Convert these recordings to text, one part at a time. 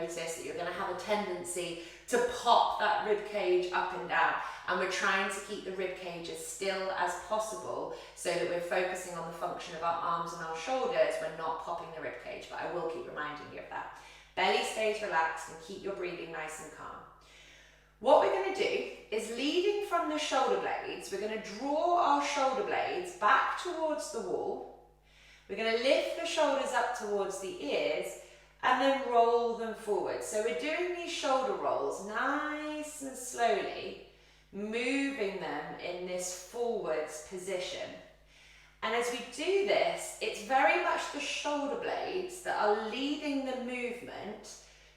notice that you're going to have a tendency to pop that rib cage up and down. And we're trying to keep the rib cage as still as possible so that we're focusing on the function of our arms and our shoulders. We're not popping the rib cage, but I will keep reminding you of that. Belly stays relaxed and keep your breathing nice and calm. What we're going to do is, leading from the shoulder blades, we're going to draw our shoulder blades back towards the wall. We're going to lift the shoulders up towards the ears and then roll them forward. So we're doing these shoulder rolls nice and slowly, moving them in this forwards position. And as we do this, it's very much the shoulder blades that are leading the movement,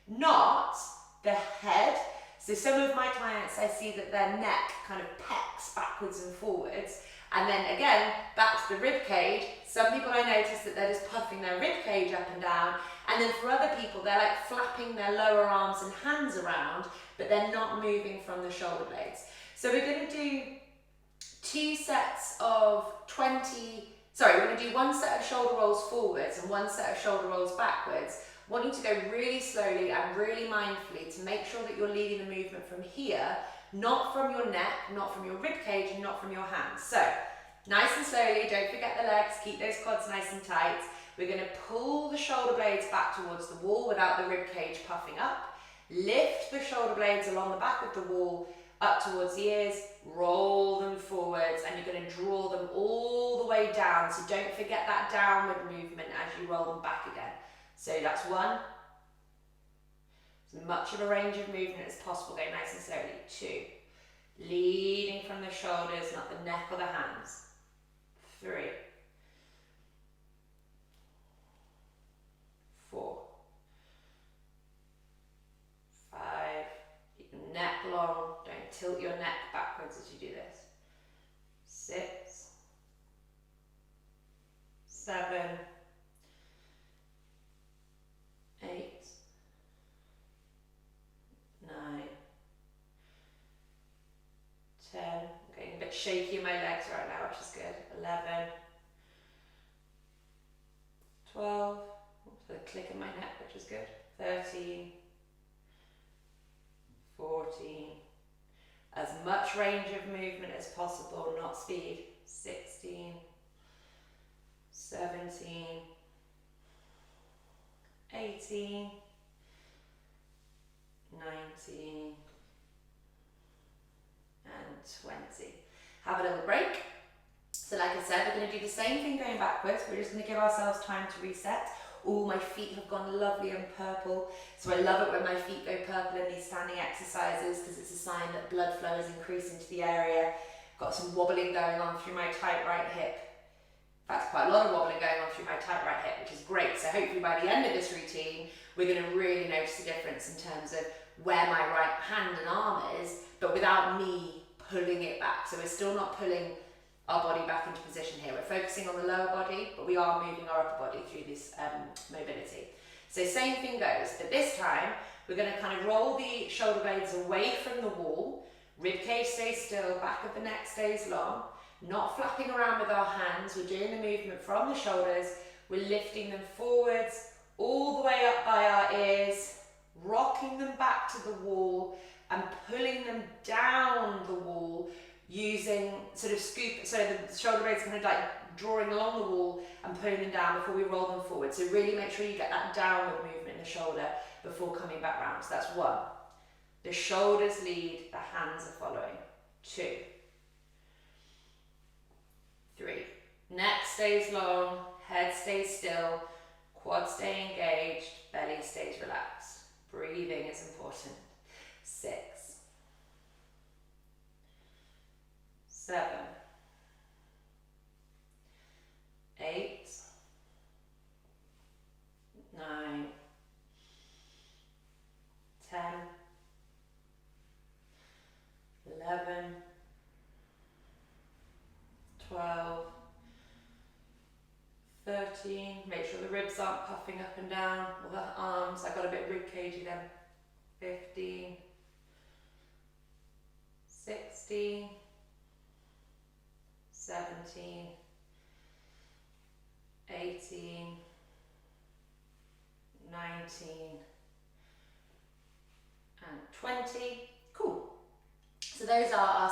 not the head. So some of my clients, I see that their neck kind of pecks backwards and forwards. And then again, back to the rib cage. Some people, I notice that they're just puffing their rib cage up and down. And then for other people, they're like flapping their lower arms and hands around, but they're not moving from the shoulder blades. So we're going to do 2 sets of 20, we're going to do 1 set of shoulder rolls forwards and 1 set of shoulder rolls backwards. I want you to go really slowly and really mindfully to make sure that you're leading the movement from here, not from your neck, not from your rib cage, and not from your hands. So, nice and slowly, don't forget the legs, keep those quads nice and tight. We're going to pull the shoulder blades back towards the wall without the rib cage puffing up. Lift the shoulder blades along the back of the wall, up towards the ears, roll them forwards, and you're going to draw them all the way down. So don't forget that downward movement as you roll them back again. So that's 1. As much of a range of movement as possible, go nice and slowly. 2. Leading from the shoulders, not the neck or the hands. 3. 4. 5. Keep your neck long. Don't tilt your neck backwards as you do this. 6. 7. 8, 9, 10. I'm getting a bit shaky in my legs right now, which is good. 11, 12. Oops, a click in my neck, which is good. 13, 14. As much range of movement as possible, not speed. 16, 17. 18, 19, and 20. Have a little break. So like I said, we're going to do the same thing going backwards. We're just going to give ourselves time to reset. Oh, my feet have gone lovely and purple. So I love it when my feet go purple in these standing exercises because it's a sign that blood flow is increasing to the area. Got some wobbling going on through my tight right hip. In fact, quite a lot of wobbling going on through my tight right hip, which is great. So hopefully by the end of this routine, we're going to really notice the difference in terms of where my right hand and arm is, but without me pulling it back. So we're still not pulling our body back into position here. We're focusing on the lower body, but we are moving our upper body through this mobility. So same thing goes, but this time we're going to kind of roll the shoulder blades away from the wall. Rib cage stays still, back of the neck stays long. Not flapping around with our hands, we're doing the movement from the shoulders, we're lifting them forwards, all the way up by our ears, rocking them back to the wall and pulling them down the wall using sort of scoop, so the shoulder blades kind of like drawing along the wall and pulling them down before we roll them forward. So really make sure you get that downward movement in the shoulder before coming back round. So that's 1. The shoulders lead, the hands are following. 2. 3. Neck stays long, head stays still, quads stay engaged, belly stays relaxed. Breathing is important. 6. 7. 8. 9. 10. 11. 12, 13, make sure the ribs aren't puffing up and down, or the arms, I got a bit rib cagey then. 15, 16, 17, 18, 19, 20. Cool. So those are our